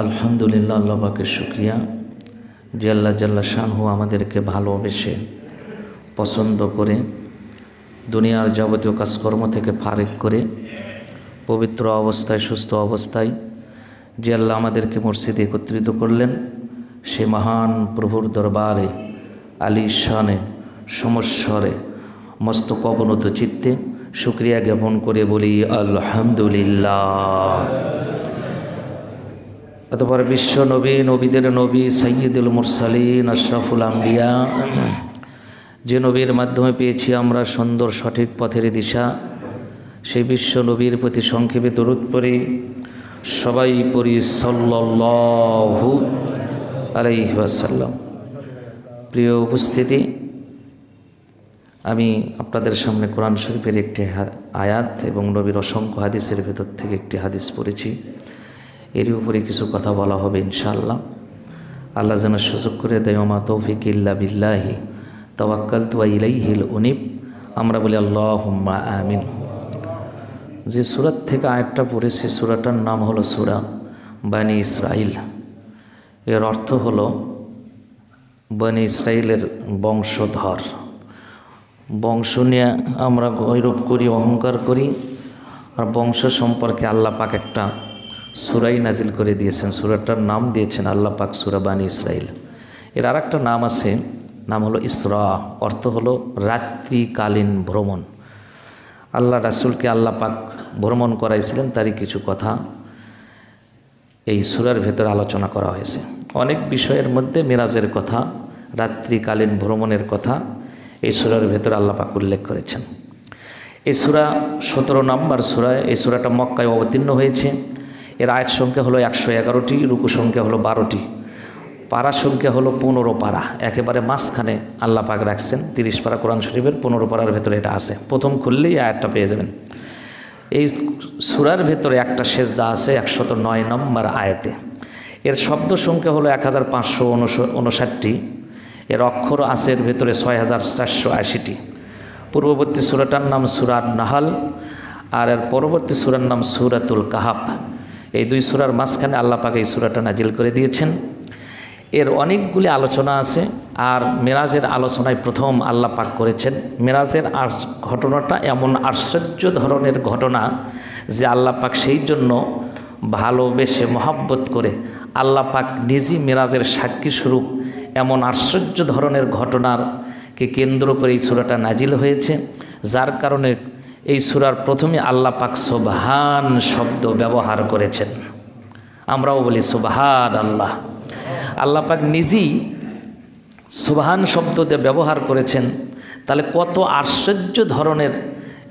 আলহামদুলিল্লাহ, আল্লাহ পাকের শুকরিয়া যে আল্লাহ জাল্লা শানহু আমাদেরকে ভালোবেসে পছন্দ করে দুনিয়ার যাবতীয় কাজকর্ম থেকে ফারেক করে পবিত্র অবস্থায় সুস্থ অবস্থায় যে আল্লাহ আমাদেরকে মসজিদে একত্রিত করলেন, সে মহান প্রভুর দরবারে আলিশানে সমস্বরে মস্তক অবনত চিত্তে শুকরিয়া জ্ঞাপন করে বলি আলহামদুলিল্লাহ। অতঃপর বিশ্ব নবী, নবীদের নবী, সাইয়্যিদুল মুরসালিন, আশরাফুল আম্বিয়া, যে নবীর মাধ্যমে পেয়েছি আমরা সুন্দর সঠিক পথের দিশা, সেই বিশ্ব নবীর প্রতি সংক্ষেপে দরুদ পড়ি। সবাই পড়ি সাল্লাল্লাহু আলাইহি ওয়াসাল্লাম। প্রিয় উপস্থিতি, আমি আপনাদের সামনে কোরআন শরীফের একটি আয়াত এবং নবীর অসংখ্য হাদিসের ভেতর থেকে একটি হাদিস পড়েছি। এরই উপরে কিছু কথা বলা হবে ইনশাআল্লাহ। আল্লাহ যেন সুযোগ করে দেয়। ওমা তৌফিক ইল্লা বিল্লাহি তাওয়াক্কালতু ওয়া ইলাইহিল উনিব। আমরা বলি আল্লাহুম্মা আমিন। যে সূরাত থেকে আয়াতটা পড়েছি, সূরাটার নাম হলো সূরা বনী ইসরাইল। এর অর্থ হলো বনী ইসরাইলের বংশধর। বংশ নিয়ে আমরা গৌরব করি, অহংকার করি, আর বংশ সম্পর্কে আল্লাহ পাক একটা সূরাই নাজিল করে দিয়েছেন। সূরাটার নাম দিয়েছেন আল্লাহ পাক সূরা বনী ইসরাইল। এর আর একটা নাম আছে, নাম হলো ইসরা, অর্থ হলো রাত্রিকালীন ভ্রমণ। আল্লাহ রাসূলকে আল্লাহ পাক ভ্রমণ করাইছিলেন, তারই কিছু কথা এই সূরার ভেতর আলোচনা করা হয়েছে। অনেক বিষয়ের মধ্যে মেরাজের কথা, রাত্রিকালীন ভ্রমণের কথা এই সূরার ভেতর আল্লাহ পাক উল্লেখ করেছেন। এই সূরা 17 নম্বর সূরা। এই সূরাটা মক্কায় অবতীর্ণ হয়েছে। এর আয়াত সংখ্যা হলো 111টি, রুকু সংখ্যা হলো 12টি, পারা সংখ্যা হলো 15 পারা। একেবারে মাঝখানে আল্লাহ পাক রাখছেন 30 পারা কোরআন শরীফের 15 পারার ভেতরে এটা আছে। প্রথম খুললেই আয়াতটা পেয়ে যাবেন। এই সূরার ভেতরে একটা সেজদা আছে 109 নম্বর আয়াতে। এর শব্দ সংখ্যা হলো 1559টি। এর অক্ষর আছে এর ভেতরে 6480টি। পূর্ববর্তী সূরাটার নাম সূরা নাহাল, আর এর পরবর্তী সূরার নাম সূরাতুল কাহাফ। এই দুই সূরার মাঝখানে আল্লাহ পাক এই সূরাটা নাজিল করে দিয়েছেন। এর অনেকগুলি আলোচনা আছে, আর মেরাজের আলোচনায় প্রথম আল্লাহ পাক করেছেন। মেরাজের ঘটনাটা এমন আশ্চর্য ধরনের ঘটনা যে আল্লাহ পাক সেই জন্য ভালোবেসে মহব্বত করে আল্লাহ পাক নিজেই মেরাজের সাক্ষী স্বরূপ এমন আশ্চর্য ধরনের ঘটনারকে কেন্দ্র করে এই সূরাটা নাজিল হয়েছে, যার কারণে এই সূরার প্রথমে আল্লাহ পাক সুবহান শব্দ ব্যবহার করেছেন। আমরাও বলি সুবহান আল্লাহ। আল্লাহ পাক নিজেই সুবহান শব্দ দিয়ে ব্যবহার করেছেন। তাহলে কত আশ্চর্য ধরনের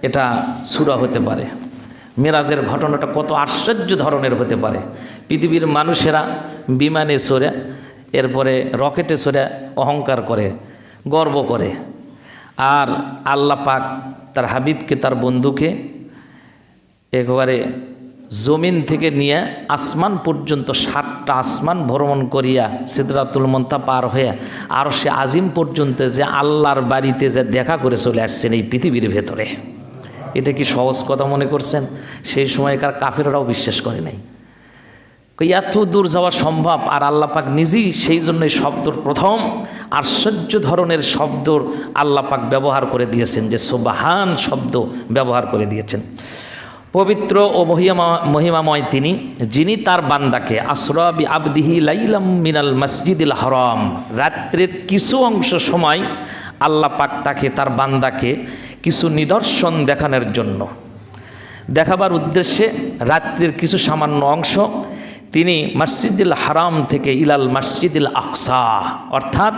এটা সূরা হতে পারে, মেরাজের ঘটনাটা কত আশ্চর্য ধরনের হতে পারে। পৃথিবীর মানুষেরা বিমানে চড়ে, এরপরে রকেটে চড়ে অহংকার করে, গর্ব করে, আর আল্লাহ পাক তার হাবিবকে, তার বন্ধুকে একেবারে জমিন থেকে নিয়ে আসমান পর্যন্ত 7টা আসমান ভ্রমণ করিয়া সিদরাতুল মুনতাহা পার হয়ে আর সে আজিম পর্যন্ত যে আল্লাহর বাড়িতে যে দেখা করে চলে আসছেন এই পৃথিবীর ভেতরে। এটা কি সহজ কথা মনে করছেন? সেই সময়কার কাফেররাও বিশ্বাস করে নাই এত দূর যাওয়া সম্ভব। আর আল্লাহ পাক নিজেই সেই জন্যই শব্দর প্রথম আশ্চর্য ধরনের শব্দ আল্লাহ পাক ব্যবহার করে দিয়েছেন, যে সুবহান শব্দ ব্যবহার করে দিয়েছেন। পবিত্র ও মহিমাময় তিনি, যিনি তার বান্দাকে আসরা বি আবদিহি লাইলাম মিনাল মসজিদিল হারাম, রাত্রের কিছু অংশ সময় আল্লাহ পাক তাকে, তার বান্দাকে কিছু নিদর্শন দেখানোর জন্য, দেখাবার উদ্দেশ্যে রাত্রির কিছু সামান্য অংশ তিনি মসজিদুল হারাম থেকে ইলাল মসজিদুল আকসা, অর্থাৎ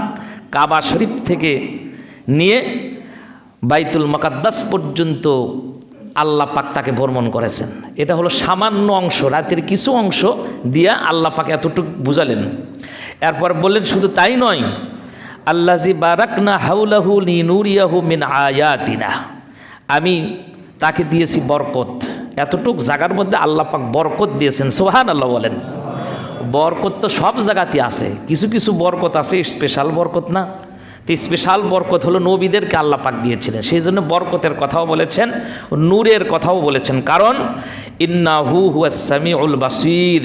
কাবা শরীফ থেকে নিয়ে বাইতুল মুকাদ্দাস পর্যন্ত আল্লাহ পাক তাকে ভ্রমণ করেছেন। এটা হলো সামান্য অংশ, রাতের কিছু অংশ দিয়া আল্লাহ পাক এতটুকু বুঝালেন। এরপর বললেন শুধু তাই নয়, আল্লাজি বারাকনা হাউলাহু লিনুরিয়াহু মিন আয়াতিনা, আমি তাকে দিয়েছি বরকত। এতটুক জায়গার মধ্যে আল্লাহ পাক বরকত দিয়েছেন। সুবহানাল্লাহ বলেন। বরকত তো সব জায়গাতে আছে, কিছু কিছু বরকত আছে স্পেশাল বরকত না। তো স্পেশাল বরকত হলো নবীদেরকে আল্লাহ পাক দিয়েছিলেন, সেই জন্য বরকতের কথাও বলেছেন, নূরের কথাও বলেছেন। কারণ ইন্নাহু হুয়াস সামিউল বাসীর,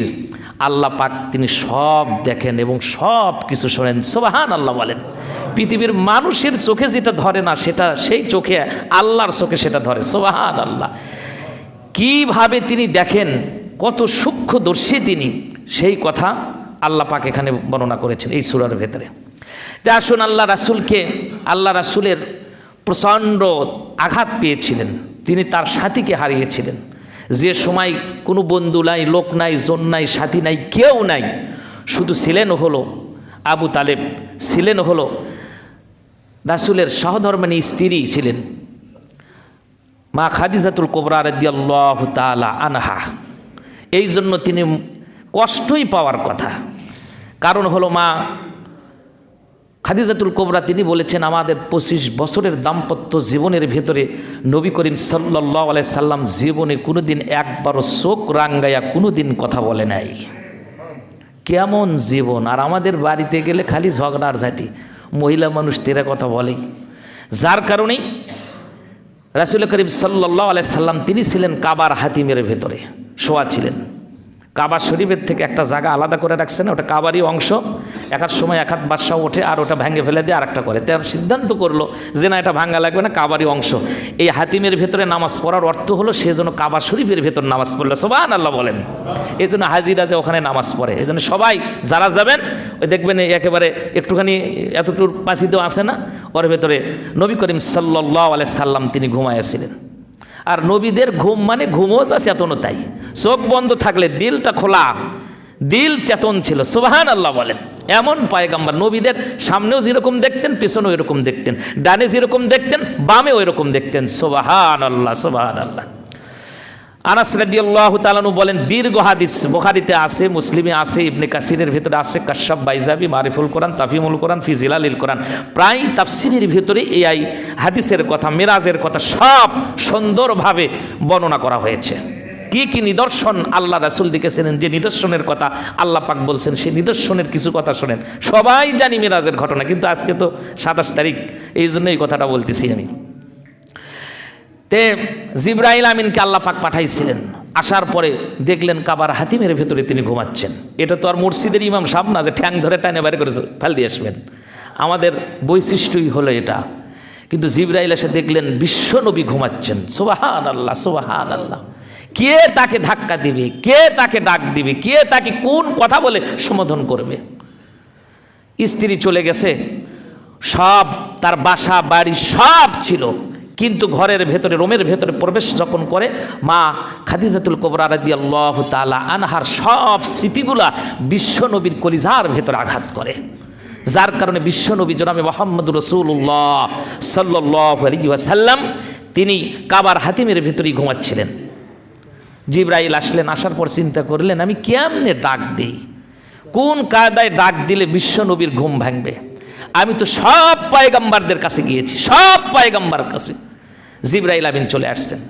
আল্লাহ পাক তিনি সব দেখেন এবং সব কিছু শোনেন। সুবহানাল্লাহ বলেন। পৃথিবীর মানুষের চোখে যেটা ধরে না সেটা সেই চোখে আল্লাহর চোখে সেটা ধরে। সুবহানাল্লাহ। কিভাবে তিনি দেখেন, কত সূক্ষ্মদর্শী তিনি, সেই কথা আল্লাহ পাক এখানে বর্ণনা করেছেন এই সূরার ভেতরে। আসুন, আল্লাহ রাসূলের প্রচণ্ড আঘাত পেয়েছিলেন, তিনি তার সাথীকে হারিয়েছিলেন। যে সময় কোনো বন্ধু নাই, লোক নাই, জন নাই, সাথী নাই, কেউ নাই, শুধু ছিলেন হলো আবু তালেব, ছিলেন হলো রাসূলের সহধর্মিণী স্ত্রী ছিলেন মা খাদিজাতুল কুবরা রাদিয়াল্লাহু তাআলা আনহা। এই জন্য তিনি কষ্টই পাওয়ার কথা, কারণ হলো মা খাদিজাতুল কুবরা তিনি বলেছেন, আমাদের 25 বছরের দাম্পত্য জীবনের ভেতরে নবী করিম সাল্লাল্লাহু আলাইহি সাল্লাম জীবনে কোনোদিন একবারও চোখ রাঙ্গাইয়া কোনোদিন কথা বলে নাই। কেমন জীবন! আর আমাদের বাড়িতে গেলে খালি ঝগড়ার ঝাঁটি, মহিলা মানুষ তেরা কথা বলেই। যার কারণেই রাসূল করিম সাল্লাল্লাহু আলাইহি সাল্লাম তিনি ছিলেন কাবার হাতিমের ভেতরে শোয়া ছিলেন। কাবা শরীফের থেকে একটা জায়গা আলাদা করে রাখছেন, ওটা কাবারই অংশ। এক সময় এক হাত বাদশাহ ওঠে আর ওটা ভেঙে ফেলে দিয়ে আর একটা করে, তার সিদ্ধান্ত করলো যে না, এটা ভাঙা লাগবে না, কাবারই অংশ। এই হাতিমের ভেতরে নামাজ পড়ার অর্থ হলো সে যেন কাবা শরীফের ভেতর নামাজ পড়লো। সুবহানাল্লাহ বলেন। এই জন্য হাজিরা যে ওখানে নামাজ পড়ে, এই জন্য সবাই যারা যাবেন ওই দেখবেন একেবারে একটুখানি এতটুর পাশিতেও আসে না, ওর ভেতরে নবী করিম সাল্লাল্লাহু আলাইহি সাল্লাম তিনি ঘুমাইয়াছিলেন। আর নবীদের ঘুম মানে ঘুমও যা চেতনও তাই, চোখ বন্ধ থাকলে দিলটা খোলা, দিল চেতন ছিল। সুবহানাল্লাহ বলেন। এমন পয়গম্বর, নবীদের সামনেও যেরকম দেখতেন পেছনেও এরকম দেখতেন, ডানে যেরকম দেখতেন বামেও এরকম দেখতেন। সুবহানাল্লাহ, সুবহানাল্লাহ। আনাস রাদিয়াল্লাহু তাআলা আনহু বলেন, দীর্ঘ হাদিস বুখারীতে আছে, মুসলিমে আছে, ইবনে কাসিরের ভিতরে আছে, কাশফ বাইজাবি, মারিফুল কোরআন, তাফহিমুল কোরআন, ফি জিলালিল কোরআন, প্রায় তাফসীরের ভিতরে এই হাদিসের কথা, মেরাজের কথা সব সুন্দরভাবে বর্ণনা করা হয়েছে। কি কি নিদর্শন আল্লাহ রাসূল দেখেছিলেন, যে নিদর্শনের কথা আল্লাহ পাক বলছেন, সেই নিদর্শনের কিছু কথা শোনেন। সবাই জানি মেরাজের ঘটনা, কিন্তু আজকে তো 27 তারিখ, এই জন্য এই কথাটা বলতেছি আমি। জিবরাইল আমিনকে আল্লাহ পাক পাঠাইছিলেন, আসার পরে দেখলেন কাবার হাতিমের ভেতরে তিনি ঘুমাচ্ছেন। এটা তো আর মসজিদের ইমাম সাহেব না যে ঠ্যাং ধরে টানে বাইরে করে ফেল দিয়ে আসবেন, আমাদের বৈশিষ্ট্যই হলো এটা। কিন্তু জিবরাইল এসে দেখলেন বিশ্বনবী ঘুমাচ্ছেন। সুবহানাল্লাহ, সুবহানাল্লাহ। কে তাকে ধাক্কা দিবে, কে তাকে ডাক দিবে, কে তাকে কোন কথা বলে সম্বোধন করবে? স্ত্রী চলে গেছে, সব তার বাসা বাড়ি সব ছিল, কিন্তু ঘরের ভেতরে, রুমের ভেতরে প্রবেশ যখন করে মা খাদিজাতুল কুবরা রাদিয়াল্লাহু তাআলা আনহার সব স্মৃতিগুলা বিশ্বনবীর কলিজার ভেতরে আঘাত করে। যার কারণে বিশ্বনবী জনাবে মুহাম্মদুর রাসূলুল্লাহ সাল্লাল্লাহু আলাইহি ওয়াসাল্লাম তিনি কাবার হাতিমের ভেতরেই ঘুমাচ্ছিলেন। জিবরাইল আসলেন, আসার পর চিন্তা করলেন আমি কেমনে ডাক দিই, কোন কায়দায় ডাক দিলে বিশ্বনবীর ঘুম ভাঙবে। আমি তো সব পয়গম্বরদের কাছে গিয়েছি, সব পয়গম্বরের কাছে। জিবরাইল আমিন চলে আসছেন,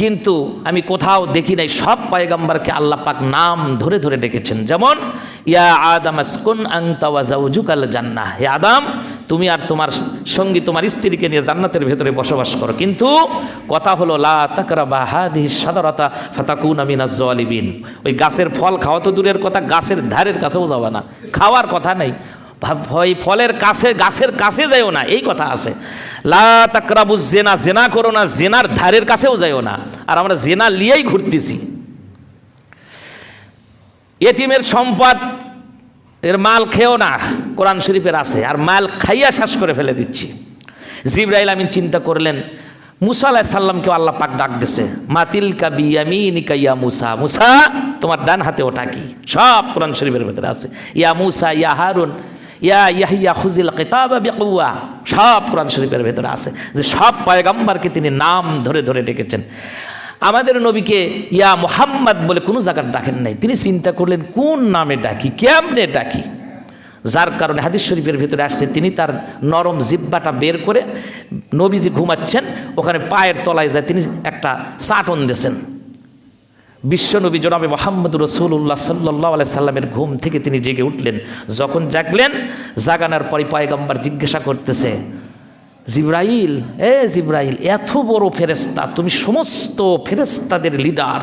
কিন্তু আমি কোথাও দেখি নাই সব পয়গম্বরকে আল্লাহ পাক নাম ধরে ধরে ডেকেছেন। যেমন ইয়া আদম আসকুন আনতা ওয়া যাওজুকাল জান্নাহ, হে আদম তুমি আর তোমার সঙ্গী তোমার স্ত্রীকে নিয়ে জান্নাতের ভেতরে বসবাস করো, কিন্তু কথা হলো লা তাকরাবা হাদিহি শাজারাতা ফাতাকুনা মিনাজ জালিমিন। ওই গাছের ফল খাওয়া তো দূরের কথা, গাছের ধারের কাছেও যাবে না, খাওয়ার কথা নেই। ওই ফলের কাছে, গাছের কাছে যাইও না, এই কথা আছে। লা তাকরাবুজ জিনা, জিনা করো না, জিনার ধারের কাছেও যাইও না। আর আমরা জিনা লিয়েই ঘুরতেছি। এতিমের সম্পদ এর মাল খেও না, কোরআন শরীফের আছে, আর মাল খাইয়া শ্বাস করে ফেলে দিচ্ছি। জিবরাইল আমিন চিন্তা করলেন মুসা আলাইহিস সালামকে আল্লাহ পাক ডাক দিছে, মাতিলকা বিয়ামিনিকা ইয়া মুসা, মুসা তোমার ডান হাতে ওটা কি? সব কোরআন শরীফের ভিতরে আছে। ইয়া মুসা ইয়া হারুন ইয়া ইয়াহিয়া খুজিল কিতাবা বিকুয়া, সব কোরআন শরীফের ভেতরে আছে যে সব পয়গম্বরকে তিনি নাম ধরে ধরে ডেকেছেন। আমাদের নবীকে ইয়া মুহাম্মদ বলে কোনো জায়গায় ডাকেন নাই। তিনি চিন্তা করলেন কোন নামে ডাকি, কেমনে ডাকি। যার কারণে হাদিস শরীফের ভিতরে আসছে তিনি তার নরম জিহ্বাটা বের করে নবীজি ঘুমাচ্ছেন ওখানে পায়ের তলায় যায় তিনি একটা চাটন দিয়েছেন। বিশ্বনবী জনাবে মুহাম্মদুর রাসূলুল্লাহ সাল্লাল্লাহু আলাইহি সাল্লামের ঘুম থেকে তিনি জেগে উঠলেন। যখন জাগলেন, জাগানোর পরে পয়গম্বর জিজ্ঞাসা করতেছে, জিবরাইল, জিবরাইল, এত বড় ফেরেশতা, তুমি সমস্ত ফেরেশতাদের লিডার,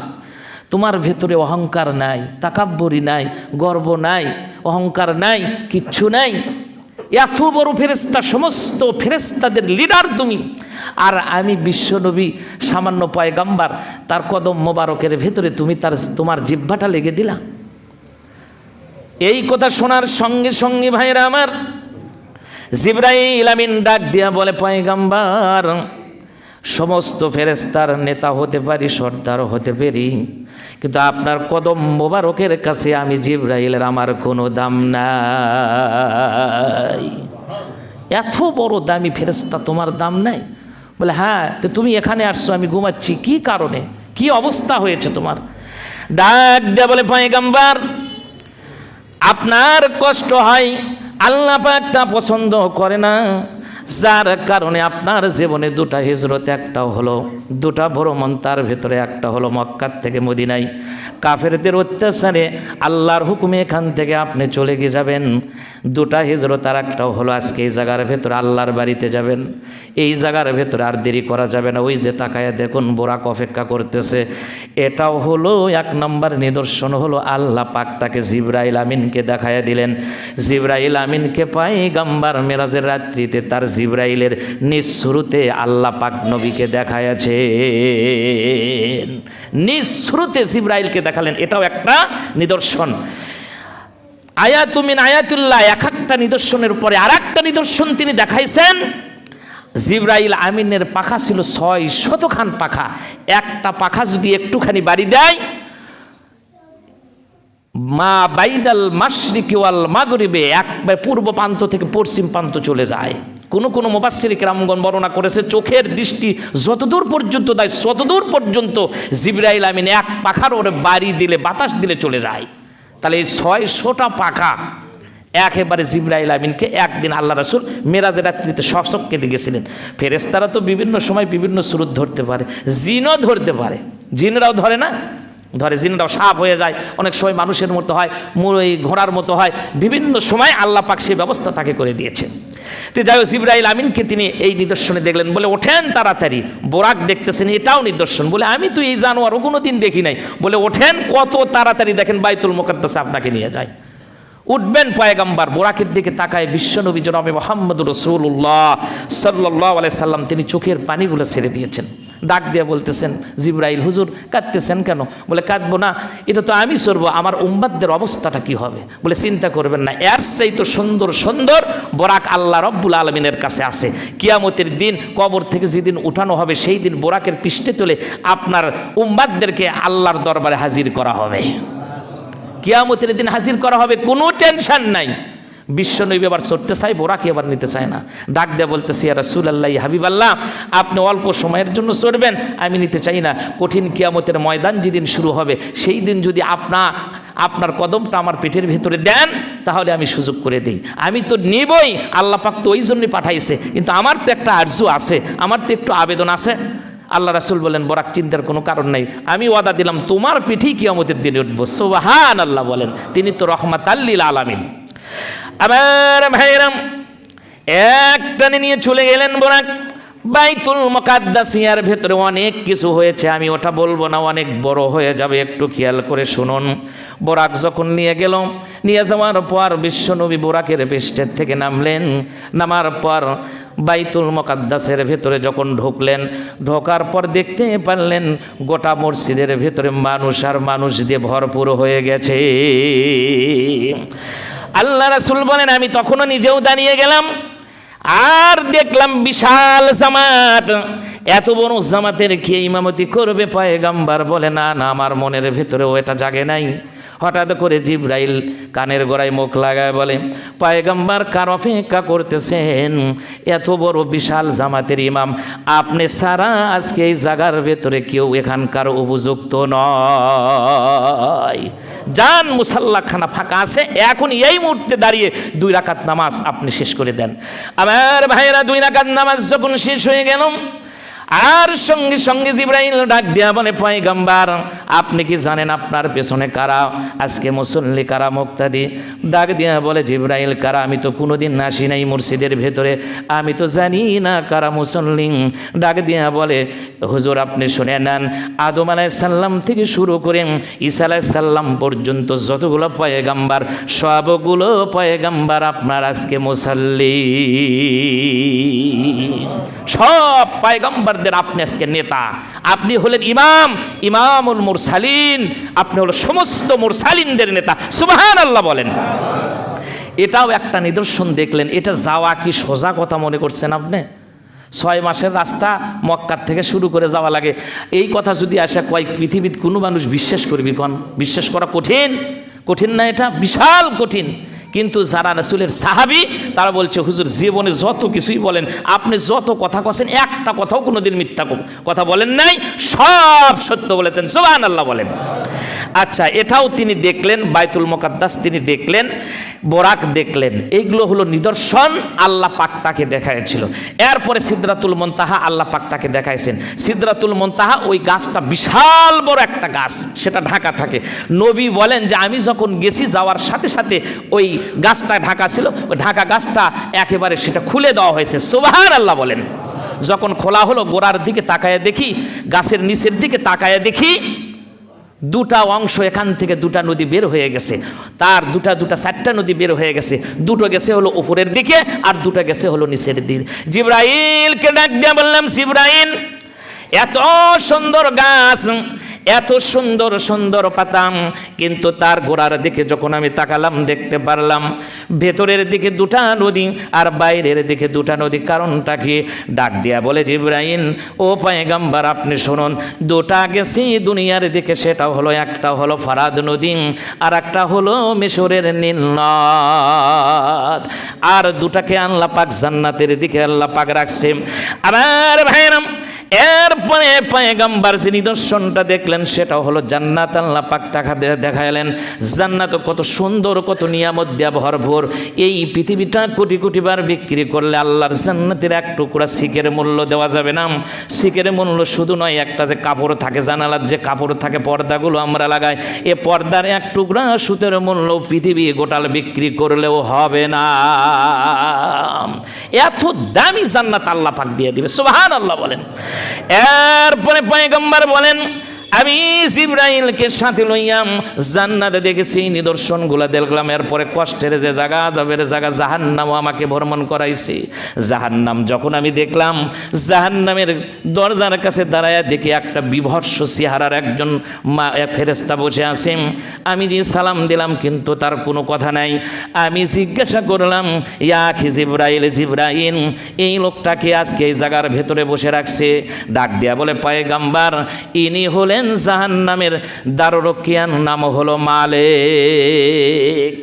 তোমার ভেতরে অহংকার নাই, তাকাব্বুরি নাই, গর্ব নাই, অহংকার নাই, কিচ্ছু নাই। এত বড় ফেরেশতা, সমস্ত ফেরেশতাদের লিডার তুমি, আর আমি বিশ্বনবী সামান্য পয়গাম্বার, তার কদম মোবারকের ভেতরে তুমি তোমার জিহ্বাটা লেগে দিলা। এই কথা শোনার সঙ্গে সঙ্গে ভাইরা আমার, জিবরাইল আমিন ডাক দিয়া বলে, পয়গাম্বার, সমস্ত ফেরেশতার নেতা হতে পারি, সর্দার হতে পারি, কিন্তু আপনার কদম মোবারকের কাছে আমি জিবরাইলের আমার কোনো দাম নাই। এত বড় দামি ফেরেশতা, তোমার দাম নাই? বলে হ্যাঁ। তো তুমি এখানে আসছো, আমি ঘুমাচ্ছি, কি কারণে, কি অবস্থা হয়েছে তোমার? ডাক দিয়া বলে, পয়গাম্বার, আপনার কষ্ট হয়, আল্লাহ পাক তা পছন্দ করে না, যার কারণে আপনার জীবনে দুটা হিজরত, একটা হলো দুটা ভ্রমণ, তার ভেতরে একটা হলো মক্কার থেকে মদিনায় কাফেরদের অত্যাচারে আল্লাহর হুকুমে এখান থেকে আপনি চলে গিয়ে যাবেন। দুটা হিজরত, আর একটাও হলো আজকে এই জায়গার ভেতরে আল্লাহর বাড়িতে যাবেন। এই জায়গার ভেতরে আর দেরি করা যাবে না। ওই যে তাকায়া দেখুন বোরাক অপেক্ষা করতেছে। এটাও হলো এক নম্বর নিদর্শন, হলো আল্লাহ পাক তাকে জিবরাইল আমিনকে দেখায়া দিলেন। জিবরাইল আমিনকে পয়গম্বর মেরাজের রাত্রিতে তার জিবরাইলের নিজ শুরুতে আল্লাহ পাক নবীকে দেখায়াছে, নিজ শুরুতে জিবরাইলকে দেখালেন। এটাও একটা নিদর্শন। আয়াতুম মিন আয়াতুল্লাহ, এক একটা নিদর্শনের উপরে আর একটা নিদর্শন তিনি দেখাইছেন। জিবরাইল আমিনের পাখা ছিল 600 খান পাখা। একটা পাখা যদি একটুখানি বাড়ি দেয়, মা বাইনাল মাশরিকি ওয়াল মাগরিবে, একবার পূর্ব প্রান্ত থেকে পশ্চিম প্রান্ত চলে যায়। কোন মুফাসসির কিরামগণ বর্ণনা করেছে, চোখের দৃষ্টি যতদূর পর্যন্ত দেয় ততদূর পর্যন্ত জিবরাইল আমিন এক পাখার ওরে বাড়ি দিলে, বাতাস দিলে চলে যায়। তাহলে এই 600টা পাখা একেবারে জিবরাইল আমিনকে একদিন আল্লাহ রাসূল মেরাজের রাত্রিতে সশক্তি দিয়ে গেছিলেন। ফেরেশতারা তো বিভিন্ন সময় বিভিন্ন সুরত ধরতে পারে, জিনও ধরতে পারে, জিনরাও ধরে না, ধরে, জিনরাও সাপ হয়ে যায়, অনেক সময় মানুষের মতো হয়, এই ঘোড়ার মতো হয়, বিভিন্ন সময় আল্লাহ পাক সেই ব্যবস্থা তাকে করে দিয়েছে। তো যাই হোক, জিবরাইল আমিনকে তিনি এই নিদর্শনে দেখলেন, বলে ওঠেন তাড়াতাড়ি। বোরাক দেখতেছেন, এটাও নিদর্শন। বলে আমি তো এই জানোয়ারও কোনো দিন দেখি নাই। বলে ওঠেন, কত তাড়াতাড়ি, দেখেন বাইতুল মুকাদ্দাসে আপনাকে নিয়ে যায়। উঠবেন পয়গম্বর, বোরাকের দিকে তাকায় বিশ্বনবী জনাবে মুহাম্মদুর রাসূলুল্লাহ সাল্লাল্লাহু আলাইহি সাল্লাম, তিনি চোখের পানিগুলো ছেড়ে দিয়েছেন। ডাক দিয়ে বলতেছেন, জিবরাইল হুজুর কাঁদতেছেন কেন? বলে কাঁদবো না, এটা তো আমি চড়বো, আমার উম্মতদের অবস্থাটা কি হবে? বলে চিন্তা করবেন না, এর সেই তো সুন্দর সুন্দর বোরাক আল্লাহ রব্বুল আলমিনের কাছে আছে। কিয়ামতের দিন কবর থেকে যেদিন উঠানো হবে, সেই দিন বোরাকের পৃষ্ঠে তুলে আপনার উম্মতদেরকে আল্লাহর দরবারে হাজির করা হবে। কিয়ামতের দিন হাজির করা হবে, কোনো টেনশন নাই। বিশ্বনবী আবার চড়তে চাই, বোরাকে আবার নিতে চায় না। ডাক দেয়া বলতেছি, ইয়া রাসূলুল্লাহ, হাবিবাল্লাহ, আপনি অল্প সময়ের জন্য চড়বেন, আমি নিতে চাই না। কঠিন কিয়ামতের ময়দান যেদিন শুরু হবে, সেই দিন যদি আপনার কদমটা আমার পেটের ভেতরে দেন, তাহলে আমি সুযোগ করে দিই। আমি তো নিবই, আল্লাহ পাক তো ওই জন্যই পাঠাইছে, কিন্তু আমার তো একটা আরজু আছে, আমার তো একটু আবেদন আছে। আল্লাহ রাসূল বলেন, বোরাক চিন্তার কোনো কারণ নাই, আমি ওয়াদা দিলাম তোমার পিঠেই কিয়ামতের দিনে উঠবো। সুবহানাল্লাহ বলেন, তিনি তো রহমাতাল লিল আলামিন। আমার ভাইরাম, একটানে নিয়ে চলে গেলেন বোরাক বাইতুল মুকাদ্দাসিয়ার ভেতরে। অনেক কিছু হয়েছে, আমি ওটা বলবো না, অনেক বড় হয়ে যাবে, একটু খেয়াল করে শুনুন। বোরাক যখন নিয়ে গেল, নিয়ে যাওয়ার পর বিশ্বনবী বোরাকের পৃষ্ঠের থেকে নামলেন। নামার পর বাইতুল মুকাদ্দাসের ভেতরে যখন ঢুকলেন, ঢোকার পর দেখতে পারলেন গোটা মসজিদের ভেতরে মানুষ আর মানুষ দিয়ে ভরপুর হয়ে গেছে। আল্লাহ রাসূল বলেন, আমি তখনও নিজেও দাঁড়িয়ে গেলাম, আর দেখলাম বিশাল জামাত। এত বড় জামাতের কে ইমামতি করবে? পয়গম্বর বলে, না না, আমার মনের ভেতরেও এটা জাগে নাই। হঠাৎ করে জিবরাইল কানের গোড়ায় মুখ লাগায় বলে, পয়গম্বর কার অপেক্ষা করতেছেন? এত বড় বিশাল জামাতের ইমাম আপনি ছাড়া আজকে এই জায়গার ভেতরে কেউ এখানকার উপযুক্ত নয়। যান, মুসাল্লাখানা ফাঁকা আছে, এখন এই মুহূর্তে দাঁড়িয়ে 2 রাকাত নামাজ আপনি শেষ করে দেন। আমার ভাইয়েরা, 2 রাকাত নামাজ যখন শেষ হয়ে গেল, আর সঙ্গে সঙ্গে জিবরাইল ডাক দিয়া বলে, পয়গম্বর আপনি কি জানেন আপনার পেছনে কারা? আজকে মুসল্লি কারা, মুক্তাদি? ডাক দিয়া বলে, জিবরাইল কারা? আমি তো কোনোদিন আসি নাই মসজিদের ভেতরে, আমি তো জানি না কারা মুসল্লি। ডাক দিয়া বলে, হুজুর আপনি শুনে নেন, আদম আলাইহিস সালাম থেকে শুরু করে ঈসা আলাইহিস সালাম পর্যন্ত যতগুলো পয়গম্বর, সবগুলো পয়গম্বর আপনার আজকে মুসল্লি। সব পয়গম্বরদের আপনি আজকে নেতা, আপনি হলেন ইমাম, ইমামুল মুরসালিন, আপনি হলো সমস্ত মুরসালিনদের নেতা। সুবহানাল্লাহ বলেন। এটাও একটা নিদর্শন দেখলেন। এটা যাওয়া কি সোজা কথা মনে করছেন আপনি? 6 মাসের রাস্তা মক্কার থেকে শুরু করে যাওয়া লাগে। এই কথা যদি আসে কয় পৃথিবীর কোনো মানুষ বিশ্বাস করবি? কোন বিশ্বাস করা কঠিন? কঠিন না? এটা বিশাল কঠিন। কিন্তু যারা রাসূলের সাহাবী তারা বলছে, হুজুর জীবনে যত কিছুই বলেন, আপনি যত কথা কছেন একটা কথাও কোনোদিন মিথ্যা কথা বলেন নাই, সব সত্য বলেছেন। সুবহানাল্লাহ বলেন। আচ্ছা, এটাও তিনি দেখলেন, বাইতুল মুকাদ্দাস তিনি দেখলেন, বোরাক দেখলেন। এইগুলো হলো নিদর্শন আল্লাহ পাক তাকে দেখাইছিল। এরপরে সিদরাতুল মুনতাহা আল্লাহ পাক তাকে দেখাইছেন। সিদরাতুল মুনতাহা ওই গাছটা বিশাল বড় একটা গাছ, সেটা ঢাকা থাকে। নবী বলেন যে আমি যখন গেছি যাওয়ার সাথে সাথে ওই গাছটা ঢাকা ছিল, ওই ঢাকা গাছটা একেবারে সেটা খুলে দেওয়া হয়েছে। সুবহানাল্লাহ বলেন। যখন খোলা হলো, গোড়ার দিকে তাকায় দেখি, গাছের নিচের দিকে তাকায় দেখি দুটা অংশ, এখান থেকে দুটা নদী বের হয়ে গেছে। তার দুটা 4টা নদী বের হয়ে গেছে। দুটো গেছে হলো উপরের দিকে আর দুটো গেছে হলো নিচের দিকে। জিবরাইলকে ডাক দিয়ে বললাম, জিবরাইল এত সুন্দর গাছ, এত সুন্দর সুন্দর পাতা, কিন্তু তার গোড়ার দিকে যখন আমি তাকালাম দেখতে পারলাম ভেতরের দিকে দুটা নদী আর বাইরের দিকে দুটা নদী। কারণটা কি? ডাক দিয়া বলে, জিবরাইল ও পয়গম্বর আপনি শুনুন, দুটা গেছি দুনিয়ার দিকে, সেটা হলো একটা হলো ফরাদ নদী আর একটা হলো মিশরের নীল নদ, আর দুটাকে আল্লাহ পাক জান্নাতের দিকে আল্লাহ পাক রাখছে। আবার ভাইরাম, এরপরে পয়গম্বর যে নিদর্শনটা দেখলেন সেটা হলো জান্নাত। আল্লাহ পাক দেখাইলেন জান্নাত কত সুন্দর, কত নিয়ামত দিয়া ভরপুর। এই পৃথিবীটা কোটি কোটি বার বিক্রি করলে আল্লাহর জান্নাতের এক টুকরা শিকের মূল্য দেওয়া যাবে না। শিকের মূল্য শুধু নয়, একটা যে কাপড় থাকে, জানালার যে কাপড় থাকে, পর্দাগুলো আমরা লাগাই, এ পর্দার এক টুকরা সুতের মূল্য পৃথিবী গোটাল বিক্রি করলেও হবে না। এত দামি জান্নাত আল্লাহ পাক দিয়ে দিবে। সুবহানাল্লাহ বলেন। এরপরে পয়গম্বর বলেন, আমি জিবরাইলকে সাথে লইয়াম জান্নাতে দেখেছি, নিদর্শনগুলো দেখলাম। এরপরে কষ্টের যে জায়গা, আযাবের জায়গা জাহান্নামও আমাকে ভ্রমণ করাইছি। জাহান্নাম যখন আমি দেখলাম, জাহান্নামের দরজার কাছে দাঁড়ায় দেখি একটা বিভৎস চেহারার একজন ফেরেশতা বসে আছেন। আমি যে সালাম দিলাম কিন্তু তার কোনো কথা নাই। আমি জিজ্ঞাসা করলাম, ইয়া কি জিবরাইল, জিবরাইল এই লোকটাকে আজকে এই জায়গার ভেতরে বসে রাখছে? ডাক দিয়া বলে, পয়গম্বর ইনি হলেন জাহান্নামের দারুরকিয়ান, নাম হলো মালিক।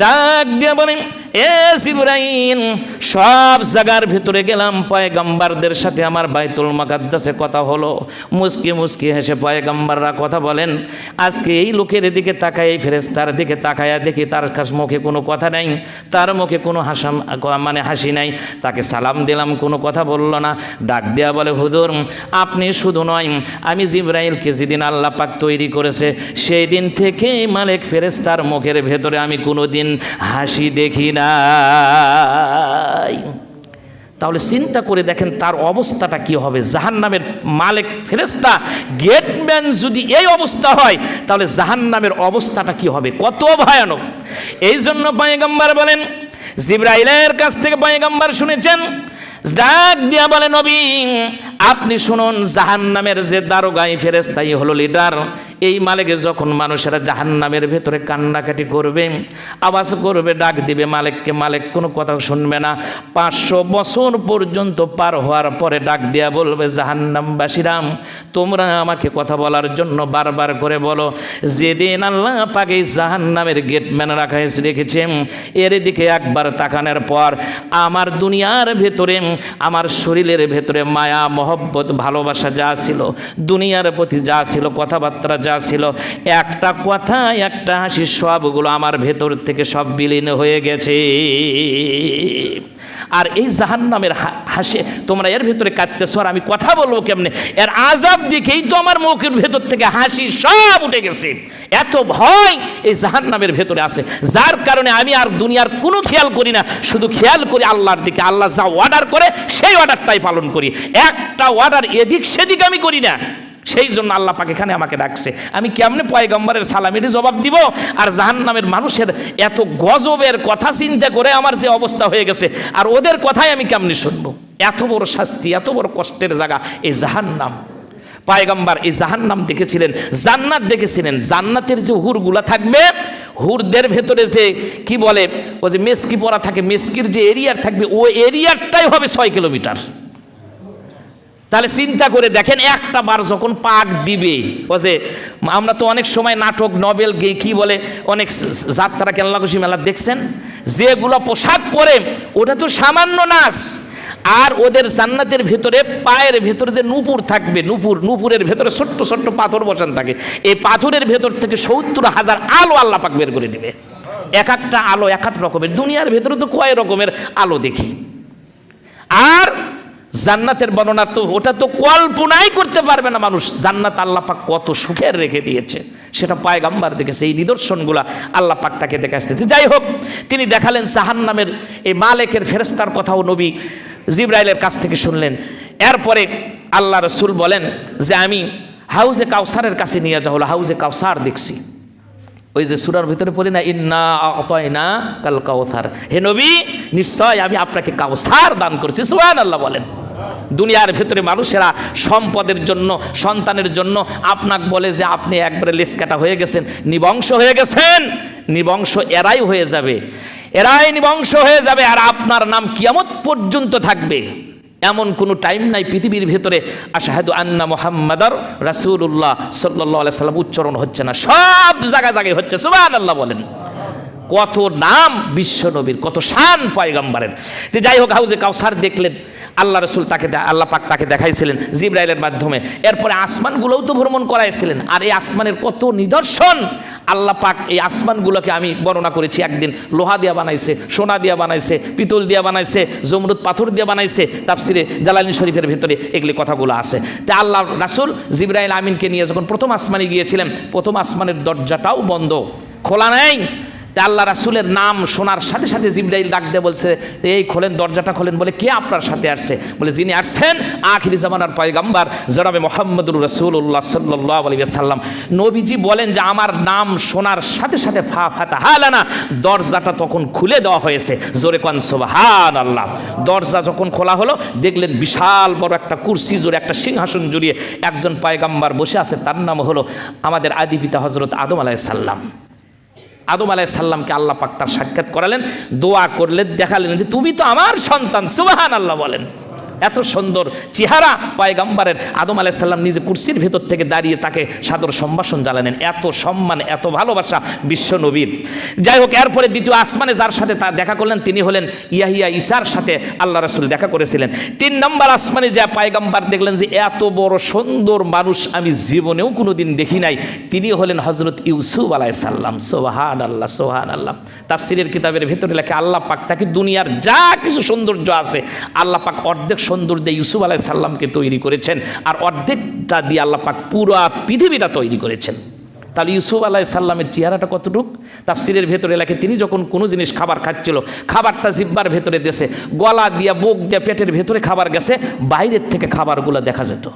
ডাক দিয়ে বলেন, এ জিবরাইল সব জায়গার ভিতরে গেলাম, পয়গম্বরদের সাথে আমার বাইতুল মুকাদ্দাসে কথা হলো। মুস্কি মুস্কি হেসে পয়গম্বররা কথা বলেন। আজকে এই লোকের দিকে তাকায়, এই ফেরেশতার দিকে তাকায়া দেখি তার কাছে মুখে কোনো কথা নাই, তার মুখে কোনো হাসি নাই। তাকে সালাম দিলাম, কোনো কথা বলল না। ডাক দেয়া বলে, হুজুর আপনি শুধু নয়, আমি জিবরাইলকে যেদিন আল্লাহ পাক তৈরি করেছে সেই দিন থেকেই মালিক ফেরেশতার মুখের ভেতরে আমি কোনোদিন হাসি দেখি না। তাহলে চিন্তা করে দেখেন তার অবস্থাটা কি হবে। জাহান্নামের মালিক ফেরেশতা গেটম্যান যদি এই অবস্থা হয়, তাহলে জাহান্নামের অবস্থাটা কি হবে, কত ভয়ানক। এই জন্য পয়গম্বর বলেন, জিবরাইলের কাছ থেকে পয়গম্বর শুনেছেন, ডাক দিয়া বলে, নবী আপনি শুনুন, জাহান্নামের যে দারোগাই ফেরেশতাই হলো লিডার। এই মালিকে যখন মানুষেরা জাহান্নামের ভেতরে কান্নাকাটি করবে, আওয়াজ করবে, ডাক দিবে মালিককে, মালিক কোনো কথা শুনবে না। 500 বছর পর্যন্ত পার হওয়ার পরে ডাক দিয়া বলবে, জাহান্নামবাসীরাম তোমরা আমাকে কথা বলার জন্য বারবার করে বলো। যেদিন আল্লাহ পাক এই জাহান্নামের গেটম্যান রেখেছেন, এর দিকে একবার তাকানোর পর আমার দুনিয়ার ভেতরে, আমার শরীরের ভেতরে মায়া মহব্বত ভালোবাসা যা ছিল, দুনিয়ার প্রতি যা ছিল, কথাবার্তা যা যা ছিল, একটা কথা একটা হাসি সবগুলো আমার ভেতর থেকে সব বিলীন হয়ে গেছে। আর এই জাহান্নামের হাসি তোমরা এর ভেতরে কাঁদতেছো, আর আমি কথা বলবো কেমনে? এর আযাব দেখেই তো আমার মুখের ভেতর থেকে হাসি সব উঠে গেছে। এত ভয় এই জাহান্নামের ভেতরে আছে, যার কারণে আমি আর দুনিয়ার কোনো খেয়াল করি না, শুধু খেয়াল করি আল্লাহর দিকে। আল্লাহ যা অর্ডার করে সেই অর্ডারটাই পালন করি, একটা অর্ডার এদিক সেদিক আমি করি না। সেই জন্য আল্লাহ পাক এখানে আমাকে ডাকছে। আমি কেমনে পয়গম্বরের সালামের জবাব দিব? আর জাহান্নামের মানুষের এত গজবের কথা চিন্তা করে আমার যে অবস্থা হয়ে গেছে, আর ওদের কথাই আমি কেমনে শুনবো? এত বড় শাস্তি, এত বড় কষ্টের জায়গা এই জাহান্নাম। পয়গম্বর এই জাহান্নাম দেখেছিলেন, জান্নাত দেখেছিলেন। জান্নাতের যে হুরগুলা থাকবে, হুরদের ভেতরে যে কি বলে, ও যে মেসকি পরা থাকে, মেসকির যে এরিয়ার থাকবে, ও এরিয়ারটাই হবে 6 কিলোমিটার। তাহলে চিন্তা করে দেখেন, একটা বার যখন পাক দিবে, ও যে আমরা তো অনেক সময় নাটক নভেল গে কি বলে অনেক যাত্রা কেল্লাকুশি মেলা দেখছেন, যেগুলো পোশাক পরে ওটা তো সামান্য নাচ। আর ওদের জান্নাতের ভেতরে পায়ের ভেতরে যে নূপুর থাকবে, নূপুরের ভেতরে ছোট্ট ছোট্ট পাথর বসানো থাকে, এই পাথরের ভেতর থেকে 70,000 আলো আল্লাহ পাক বের করে দিবে। এক একটা আলো এক এক রকমের। দুনিয়ার ভেতরে তো কয় রকমের আলো দেখি। আর জান্নাতের বর্ণনা তো ওটা তো কল্পনাই করতে পারবে না মানুষ। জান্নাত আল্লাহ পাক কত সুখের রেখে দিয়েছে, সেটা পয়গম্বর দেখেছে। এই নিদর্শনগুলা আল্লাহ পাক তাকে দেখাচ্ছে। যাই হোক, তিনি দেখালেন জাহান্নামের এই মালিকের ফেরেশতার কথাও নবী জিবরাইলের কাছ থেকে শুনলেন। এরপরে আল্লাহ রসুল বলেন যে আমি হাউজে কাউসারের কাছে নিয়ে যাওয়া হলো। হাউজে কাউসার দেখছি, ওই যে সূরার ভিতরে পড়ি না, ইন্না আতাইনা কাল কাউসার, হে নবী নিশ্চয় আমি আপনাকে কাউসার দান করেছি। সুবহানাল্লাহ বলেন। দুনিয়ার ভেতরে মানুষেরা সম্পদের জন্য, সন্তানের জন্য আপনাকে বলে যে আপনি একবারে লেস কাটা হয়ে গেছেন, নিবংশ হয়ে গেছেন। নিবংশ এরাই হয়ে যাবে, এরাই নিবংশ হয়ে যাবে, আর আপনার নাম কিয়ামত পর্যন্ত থাকবে। এমন কোনো টাইম নাই পৃথিবীর ভেতরে আশহাদু আন্না মুহাম্মাদার রাসূলুল্লাহ সাল্লাল্লাহু আলাইহি সাল্লাম উচ্চারণ হচ্ছে না, সব জায়গায় জায়গায় হচ্ছে। সুবহানাল্লাহ বলেন। কত নাম বিশ্ব নবীর, কত শান পয়গম্বরের। যাই হোক, হাউজে কাউসার দেখলেন আল্লাহ রসুল, তাকে আল্লাহ পাক তাকে দেখাইছিলেন জিবরাইলের মাধ্যমে। এরপরে আসমানগুলোও তো ভ্রমণ করাইছিলেন। আর এই আসমানের কত নিদর্শন আল্লাহ পাক, এই আসমানগুলোকে আমি বর্ণনা করেছি। একদিন লোহা দিয়া বানাইছে, সোনা দিয়া বানাইছে, পিতল দিয়া বানাইছে, জমরুদ পাথর দিয়া বানাইছে। তাফসিরে জালালিন শরীফের ভিতরে এগুলি কথাগুলো আছে। তা আল্লাহ রাসূল জিবরাইল আমিনকে নিয়ে যখন প্রথম আসমানে গিয়েছিলেন, প্রথম আসমানের দরজাটাও বন্ধ, খোলা নেই। তা আল্লাহ রাসূলের নাম শোনার সাথে সাথে জিবরাইল ডাক দিয়ে বলছে, এই খোলেন, দরজাটা খোলেন। বলে কে আপনার সাথে আসছে? বলে যিনি আসছেন আখিরি জামানার পয়গম্বর জনাবে মুহাম্মদুর রাসূলুল্লাহ সাল্লাল্লাহু আলাইহি ওয়াসাল্লাম। নবীজি বলেন যে আমার নাম শোনার সাথে সাথে ফাতাহা লানা, দরজাটা তখন খুলে দেওয়া হয়েছে। জোরে কোন সুবহানাল্লাহ। দরজা যখন খোলা হলো, দেখলেন বিশাল বড় একটা কুরসি জুড়ে, একটা সিংহাসন জুড়িয়ে একজন পয়গম্বর বসে আছে। তার নাম হলো আমাদের আদি পিতা হযরত আদম আলাইহিস সালাম। আদম আলাইহিস সালামকে আল্লাহ পাক তার সাক্ষাৎ করালেন, দোয়া করলেন, দেখালেন যে তুমি তো আমার সন্তান। সুবহানাল্লাহ বলেন। এত সুন্দর চেহারা পয়গম্বরের। আদম আলাইহিস সালাম নিজে কুরসির ভেতর থেকে দাঁড়িয়ে তাকে সাদর সম্ভাষণ জানালেন। এত সম্মান, এত ভালোবাসা বিশ্ব নবীর। যাই হোক, এরপরে দ্বিতীয় আসমানে যার সাথে তা দেখা করলেন তিনি হলেন ইয়াহিয়া ঈসার সাথে আল্লাহ রাসূল দেখা করেছিলেন। 3 নম্বর আসমানে যা পয়গম্বর দেখলেন যে এত বড় সুন্দর মানুষ আমি জীবনেও কোনোদিন দেখি নাই। তিনি হলেন হযরত ইউসুফ আলাইহিস সালাম। সুবহানাল্লাহ, সুবহানাল্লাহ। তাফসীরের কিতাবের ভেতরে লেখা আল্লাহ পাক তাকে দুনিয়ার যা কিছু সৌন্দর্য আছে আল্লাহ পাক অর্ধেক সৌন্দর্য দিয়ে ইউসুফ আলাইহিস সালামকে তৈরি করেছেন, আর অর্ধেকটা দিয়ে আল্লাহ পাক পুরো পৃথিবীটা তৈরি করেছেন। তাহলে ইউসুফ আলাইহিস সালামের চেহারাটা কতটুক? তাফসীরের ভেতরে লেখে তিনি যখন কোনো জিনিস খাবার খাচ্ছিল, খাবারটা জিহ্বার ভেতরে দেশে, গলা দিয়া, বুক দিয়া, পেটের ভেতরে খাবার গেছে, বাইরের থেকে খাবারগুলো দেখা যেত।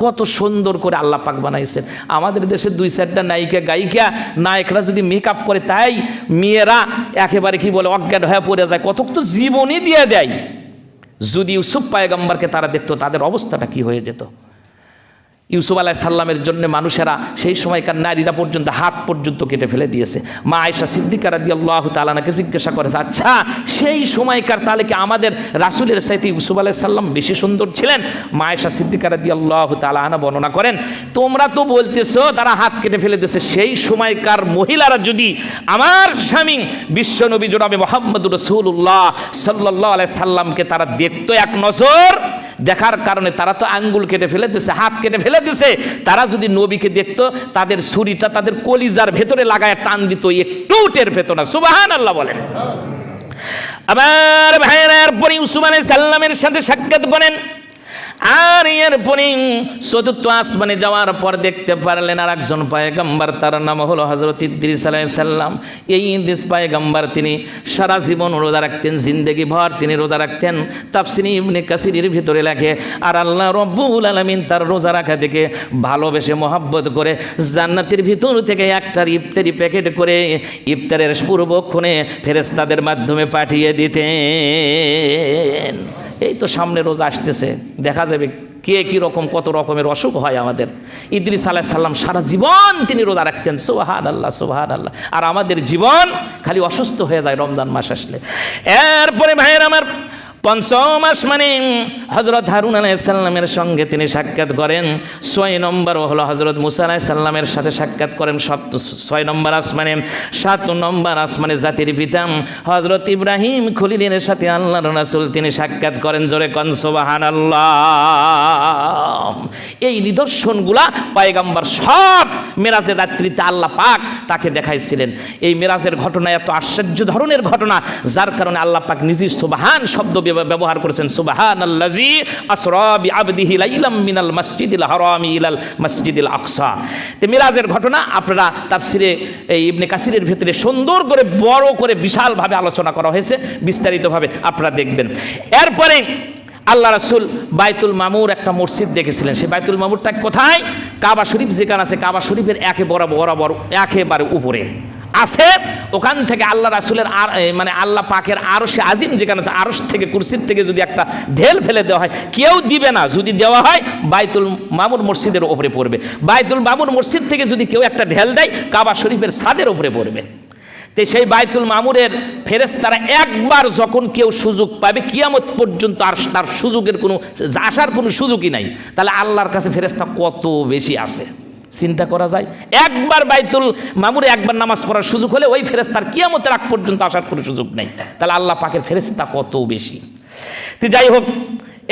কত সুন্দর করে আল্লাহ পাক বানাইছেন। আমাদের দেশে 2-4টা নায়িকা গায়িকা নায়করা যদি মেকআপ করে, তাই মেয়েরা একেবারে কি বলে অজ্ঞান হয়ে পড়ে যায়, কতক তো জীবনই দিয়ে দেয়। যদি ইউসুফ পয়গম্বরকে তারা দেখতো, তাদের অবস্থাটা কি হয়ে যেত। ইউসুফ আলাইহিস সালামের জন্য মানুষেরা সেই সময়কার নারীরা পর্যন্ত হাত পর্যন্ত কেটে ফেলে দিয়েছে। মা আয়েশা সিদ্দিকা রাদিয়াল্লাহু তাআলা আনহাকে জিজ্ঞাসা করেছে, আচ্ছা সেই সময়কার তাহলে কি আমাদের রাসূলের চাইতে ইউসুফ আলাইহিস সালাম বেশি সুন্দর ছিলেন? মা আয়েশা সিদ্দিকা রাদিয়াল্লাহু তাআলা আনহা বর্ণনা করেন, তোমরা তো বলতেছো তারা হাত কেটে ফেলে দিয়েছে, সেই সময়কার মহিলারা যদি আমার স্বামী বিশ্বনবী জনাবে মুহাম্মদুর রাসূলুল্লাহ সাল্লাল্লাহু আলাইহি সাল্লামকে তারা দেখতো এক নজর, দেখার কারণে তারা তো আঙ্গুল কেটে ফেলে দিছে, হাত কেটে ফেলে দিছে। তারা যদি নবীকে দেখতো তাদের ছুরিটা তাদের কলিজার ভেতরে লাগায় টান দিত, একটু টের পেত না। সুবহানাল্লাহ বলেন। আবার ভাইয়েরা, এরপরে ইউসুফ আলাইহিস সালামের সাথে সাক্ষাৎ করেন। আর এরপরে চতুর্থ আসমানে যাওয়ার পর দেখতে পারলেন আর একজন পয়গম্বর, তার নাম হলো হযরত ইদ্রিস আলাইহিস সালাম। এই ইদ্রিস পয়গম্বর তিনি সারা জীবন রোজা রাখতেন, জিন্দেগি ভর তিনি রোজা রাখতেন। তাফসীর ইবনে কাসিরের ভিতরে লেখে, আর আল্লাহ রাব্বুল আলামিন তার রোজা রাখা দেখে ভালোবেসে মহব্বত করে জান্নাতের ভিতর থেকে একটা ইফতারি প্যাকেট করে ইফতারের পূর্বক্ষণে ফেরেশতাদের মাধ্যমে পাঠিয়ে দিতেন। এই তো সামনে রোজা আসতেছে, দেখা যাবে কে কী রকম কত রকমের অসুখ হয় আমাদের। ইদ্রিস আলাইহিস সালাম সারা জীবন তিনি রোজা রাখতেন। সুবহানাল্লাহ, সুবহানাল্লাহ। আর আমাদের জীবন খালি অসুস্থ হয়ে যায় রমজান মাস আসলে। এরপরে ভাইয়ের আমার পঞ্চম আসমানে হযরত হারুন আলাইহিস সালামের সঙ্গে তিনি সাক্ষাৎ করেন। 6 নম্বর হলো হযরত মুসা আলাইহিস সালামের সাথে সাক্ষাৎ করেন 6 নম্বর আসমানে। 7 নম্বর আসমানে জাতির পিতা হযরত ইব্রাহিম খলিলের সাথে আল্লাহর রাসূল তিনি সাক্ষাৎ করেন। জোরে কোন সুবহানাল্লাহ। এই নিদর্শনগুলা পয়গম্বর সব মেরাজের রাত্রিতে আল্লাহ পাক তাকে দেখাইছিলেন। এই মেরাজের ঘটনা এত আশ্চর্য ধরনের ঘটনা, যার কারণে আল্লাহ পাক নিজে সুবহান শব্দ ব্যবহার করেছেন। সুবহানাল্লাযী আসরা বিআবদিহি লাইলাম মিনাল মাসজিদিল হারামি ইলাল মাসজিদিল আকসা। তো মিরাজের ঘটনা আপনারা তাফসিরে এই ইবনে কাসিরের ভিতরে সুন্দর করে বড় করে বিশালভাবে আলোচনা করা হয়েছে, বিস্তারিতভাবে আপনারা দেখবেন। এরপরে আল্লাহ রাসূল বাইতুল মামুর একটা মসজিদ দেখেছিলেন। সেই বাইতুল মামুরটা কোথায়? কাবা শরীফ যেখানে আছে, কাবা শরীফের বরাবর একেবারে উপরে আছে। ওখান থেকে আল্লাহ রাসূলের মানে আল্লাহ পাকের আরশে আজিম যেখানে আছে, আরশ থেকে কুরসির থেকে যদি একটা ঢেল ফেলে দেওয়া হয়, কেউ দিবে না। যদি দেওয়া হয় বাইতুল মামুর মসজিদের উপরে পড়বে। বাইতুল মামুর মসজিদ থেকে যদি কেউ একটা ঢেল দেয়, কাবা শরীফের ছাদের উপরে পড়বে। তো সেই বাইতুল মামুরের ফেরেশতারা একবার যখন কেউ সুযোগ পাবে, কিয়ামত পর্যন্ত আর তার সুযোগের কোনো আসার কোনো সুযোগই নাই। তাহলে আল্লাহর কাছে ফেরেশতা কত বেশি আছে চিন্তা করা যায়। একবার বাইতুল মামুরে একবার নামাজ পড়ার সুযোগ হলে ওই ফেরেশতার কিয়ামতের আগ পর্যন্ত আসার কোনো সুযোগ নেই। তাহলে আল্লাহ পাকের ফেরেশতা কত বেশি। তো যাই হোক,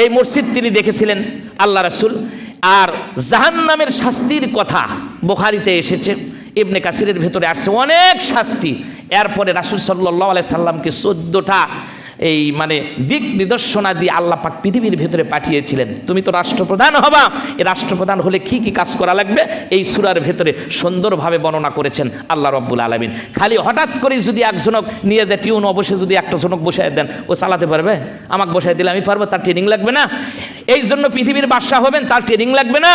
এই মসজিদ তিনি দেখেছিলেন আল্লাহ রাসূল। আর জাহান্নামের শাস্তির কথা বুখারীতে এসেছে, ইবনে কাসিরের ভেতরে আসছে অনেক শাস্তি। এরপরে রাসূল সাল্লাল্লাহু আলাইহি সাল্লামকে 14টা এই মানে দিক নিদর্শনা দিয়ে আল্লাহ পাক পৃথিবীর ভেতরে পাঠিয়েছিলেন। তুমি তো রাষ্ট্রপ্রধান হবা, এই রাষ্ট্রপ্রধান হলে কি কি কাজ করা লাগবে এই সূরার ভেতরে সুন্দরভাবে বর্ণনা করেছেন আল্লাহ রাব্বুল আলামিন। খালি হঠাৎ করে যদি একজনক নিয়ে যায় টিউন অবশ্যই যদি একটা জনক বসায় দেন, ও চালাতে পারবে? আমাকে বসায় দিলে আমি পারবো? তার ট্রেনিং লাগবে না? এই জন্য পৃথিবীর বাদশা হবেন, তার ট্রেনিং লাগবে না?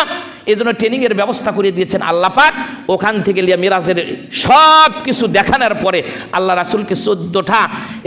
এই জন্য ট্রেনিংয়ের ব্যবস্থা করে দিয়েছেন আল্লাহ পাক। ওখান থেকে লিয়া মিরাজের সব কিছু দেখানোর পরে আল্লাহ রাসূলকে 14টা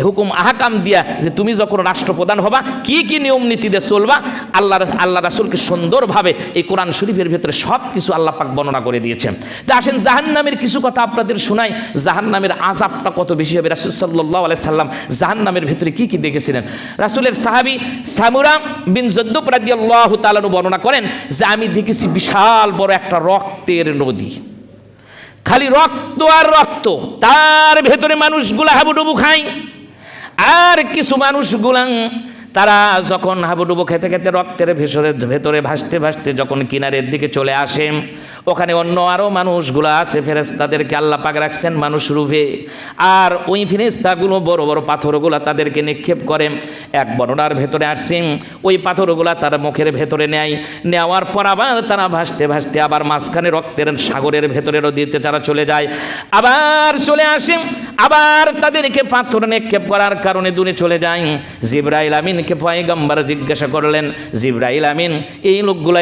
হুকুম আহকাম দিয়া যে তুমি যখন রাষ্ট্রপ্রধান হবা কি কি নিয়ম নীতি দিয়ে চলবা, আল্লাহ রাসূলকে সুন্দরভাবে এই কোরআন শরীফের ভিতরে সব কিছু আল্লাহ পাক বর্ণনা করে দিয়েছেন। তা আসেন জাহান্নামের কিছু কথা আপনাদের শোনাই। জাহান্নামের আযাবটা কত বেশি হবে। রাসূল সাল্লাল্লাহু আলাইহি সাল্লাম জাহান্নামের ভিতরে কি কি দেখেছিলেন। রাসূলের সাহাবী সামুরা বিন জুদ্দুব রাদিয়াল্লাহু তাআলা বর্ণনা করেন যে আমি দেখেছি বিশাল বড় একটা রক্তের নদী, খালি রক্ত আর রক্ত, তার ভেতরে মানুষগুলা হাবুডুবু খায়। আর কিছু মানুষগুলা তারা যখন হাবুডুবু খেতে খেতে রক্তের ভেতরে ভাসতে ভাসতে যখন কিনারের দিকে চলে আসে, ওখানে অন্য আরও মানুষগুলো আছে, ফেরেশতাদেরকে আল্লাহ পাক রাখছেন মানুষ রূপে। আর ওই ফেরেশতাগুলো বড় বড় পাথরগুলো তাদেরকে নিক্ষেপ করে। এক বর্ণনার ভেতরে আসছে ওই পাথরগুলো তার মুখের ভেতরে নেওয়ার পর আবার তারা ভাসতে ভাসতে আবার মাঝখানে রক্তের সাগরের ভেতরে নদীতে তারা চলে যায়, আবার চলে আসে, আবার তাদেরকে পাথর নিক্ষেপ করার কারণে দূরে চলে যায়। জিবরাইল আমিনকে পয়গম্বর জিজ্ঞাসা করলেন, জিবরাইল আমিন এই লোকগুলো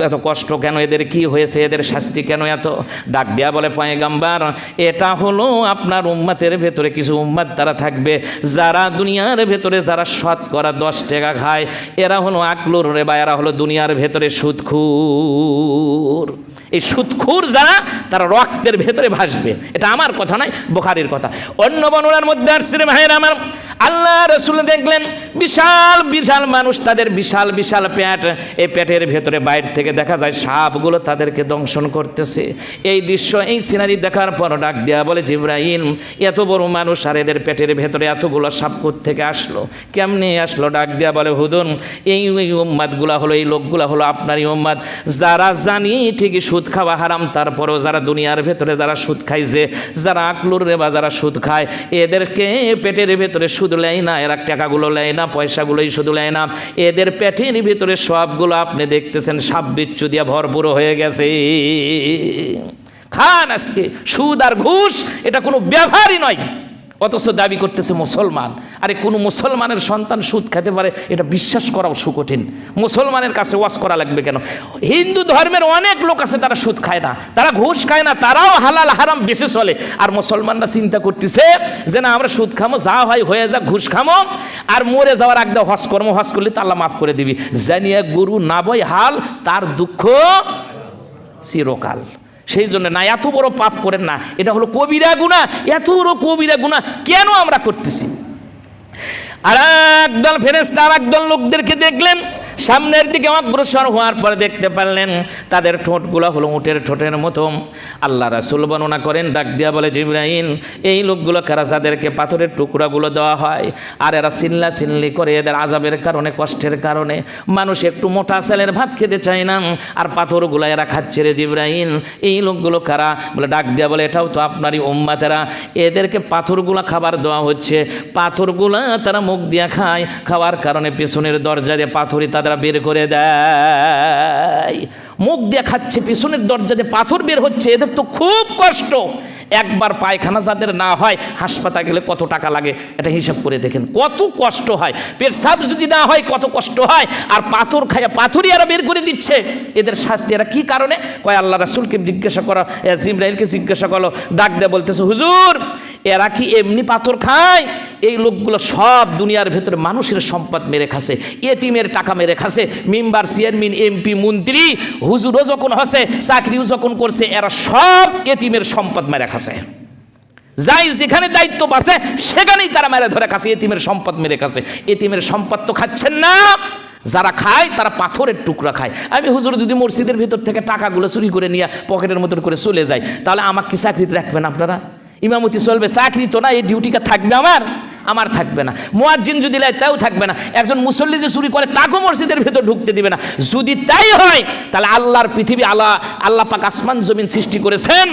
এত কষ্ট কেন, এদের কি হয়েছে, এদের শাস্তি কেন এত? ডাক দেয়া বলে, পয়গম্বর এটা হলো আপনার উম্মতের ভেতরে কিছু উম্মত তারা থাকবে যারা দুনিয়ার ভেতরে যারা শতকরা 10 টাকা খায়, এরা হলো আকলুর রেবা, এরা হলো দুনিয়ার ভেতরে সুদখুর। এই সুদখুর যারা তারা রক্তের ভেতরে ভাসবে। এটা আমার কথা নয়, বুখারীর কথা। অন্য বর্ণনার মধ্যে আসছে ভাইয়েরা আমার, আল্লাহ রাসূল দেখলেন বিশাল বিশাল মানুষ, তাদের বিশাল বিশাল পেট, এই পেটের ভেতরে বাইরে থেকে দেখা যায় সাপগুলো তাদেরকে দংশন করতেছে। এই দৃশ্য, এই সিনারি দেখার পর ডাক দেয়া বলে, জিবরাইল, এত বড় মানুষ আর এদের পেটের ভেতরে এতগুলো সাপ থেকে আসলো, কেমনে আসলো? ডাক দেয়া বলে, হুজুর, এই উম্মাদগুলা হলো, এই লোকগুলা হলো আপনারই উম্মাদ, যারা জানি ঠিকই সুদ খাওয়া হারাম, তারপরেও যারা দুনিয়ার ভেতরে যারা সুদ খাইছে, যারা আকলুর রেবা যারা সুদ খায়, এদেরকে পেটের ভেতরে সুদ লেয় না, এরা টাকাগুলো লেয় না, পয়সাগুলোই শুধু লেয় না, এদের পেটের ভিতরে সবগুলো আপনি দেখতেছেন সাপ বিচ্ছু দিয়ে ভরপুর হয়ে গেছে। খান আজকে সুদ আর ঘুষ, এটা কোনো ব্যবহারই নয়, অথচ দাবি করতেছে মুসলমান। আরে কোনো মুসলমানের সন্তান সুদ খেতে পারে, এটা বিশ্বাস করাও সুকঠিন। মুসলমানের কাছে ওয়াজ করা লাগবে কেন? হিন্দু ধর্মের অনেক লোক আছে তারা সুদ খায় না, তারা ঘুষ খায় না, তারাও হালাল হারাম বেঁচে চলে। আর মুসলমানরা চিন্তা করতেছে যে না, আমরা সুদ খামো, যা হয় হয়ে যাক, ঘুষ খামো, আর মরে যাওয়ার আগে হজ কর্ম, হজ করলে তো আল্লাহ মাফ করে দিবি। জানিয়া গুরু না বই হাল, তার দুঃখ চিরকাল। সেই জন্য না, এত বড় পাপ করেন না, এটা হলো কবিরা গুনাহ। এত বড় কবিরা গুনাহ কেন আমরা করতেছি? আর একদল ফেরেশতা আর একদল লোকদেরকে দেখলেন, সামনের দিকে অগ্রসর হওয়ার পরে দেখতে পারলেন তাদের ঠোঁটগুলো হলো উটের ঠোঁটের মতো। আল্লাহ রাসূল বর্ণনা করেন, ডাক দিয়া বলে, জিবরাইল, এই লোকগুলো কারা যাদেরকে পাথরের টুকরাগুলো দেওয়া হয় আর এরা চিল্লা চিল্লি করে, এদের আযাবের কারণে, কষ্টের কারণে মানুষ একটু মোটা চালের ভাত খেতে চায় না, আর পাথরগুলো এরা খাচ্ছে রে জিবরাইল। এই লোকগুলো কারা? বলে, ডাক দিয়া বলে, এটাও তো আপনারই উম্মতেরা, এদেরকে পাথরগুলো খাবার দেওয়া হচ্ছে, পাথরগুলো তারা মুখ দিয়া খায়, খাওয়ার কারণে পেছনের দরজা দিয়ে পাথরই তাদের বের করে দেয়। মুখ দিয়ে খাচ্ছে, পিছনের দরজা দিয়ে পাথর বের হচ্ছে, এদের তো খুব কষ্ট। একবার পায়খানা যাদের না হয়, হাসপাতালে গেলে কত টাকা লাগে, এটা হিসাব করে দেখেন, কত কষ্ট হয়। পেশাব যদি না হয় কত কষ্ট হয়, আর পাথর খায়, পাথরই এরা বের করে দিচ্ছে। এদের শাস্তি এরা কি কারণে? কয় আল্লাহ রাসূলকে জিজ্ঞাসা করো, জিবরাইলকে জিজ্ঞাসা করো। ডাক দিয়ে বলতেছে, হুজুর, এরা কি এমনি পাথর খায়? এই লোকগুলো সব দুনিয়ার ভেতরে মানুষের সম্পদ মেরে খাসে, এতিমের টাকা মেরে খাসে। মেম্বার, চেয়ারম্যান, এমপি, মন্ত্রী, হুজুরও যখন হসে, চাকরিও যখন করছে, এরা সব এতিমের সম্পদ মেরে খাসে। যাই যেখানে দায়িত্ব পাচ্ছে সেখানেই তারা মেরে ধরে খাসে, এতিমের সম্পদ মেরে খাসে। এতিমের সম্পদ তো খাচ্ছেন না, যারা খায় তারা পাথরের টুকরা খায়। আমি হুজুর যদি মসজিদের ভিতর থেকে টাকাগুলো চুরি করে নিয়ে পকেটের মতন করে চলে যায়, তাহলে আমাকে কি চাকরিতে রাখবেন আপনারা? ইমামতি চলবে, চাকরি তো না, এই ডিউটিটা থাকবে আমার থাকবে না। মুয়াজ্জিন যদি লাই, তাও থাকবে না। একজন মুসল্লি যে চুরি করে, তাকেও মসজিদের ভেতর ঢুকতে দিবে না। যদি তাই হয়, তাহলে আল্লাহর পৃথিবী, আল্লাহ পাক আসমান জমিন সৃষ্টি করেছেন,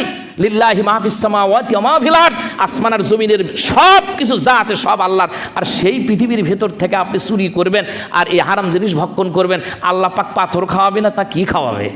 লিল্লাহি মা ফিস সামাওয়াতি ওয়া মা ফিল আরদ, আসমান আর জমিনের সব কিছু যা আছে সব আল্লাহর। আর সেই পৃথিবীর ভেতর থেকে আপনি চুরি করবেন আর এই হারাম জিনিস ভক্ষণ করবেন, আল্লাহ পাক পাথর খাওয়াবে না, তা কি খাওয়াবে?